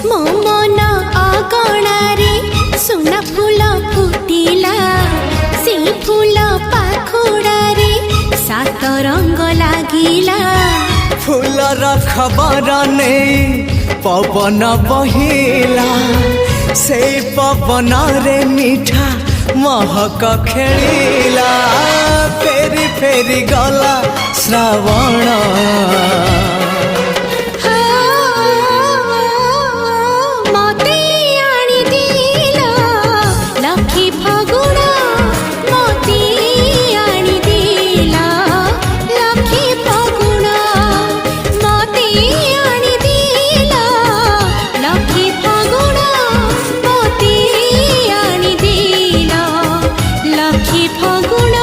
मो मन अगणारे सुना फूल फुटिला से फूल पाखुड़ारे सात रंग लागिला फूलर खबर नहीं पवन बहिला से पवन रे मीठा महक खेलिला फेरी फेरी गला श्रावण मते आनी दिला लखी फगुण मते आनी दिला लखी फगुण मते आनी दिला लखी फगुण मते आनी दिला लखी फगुण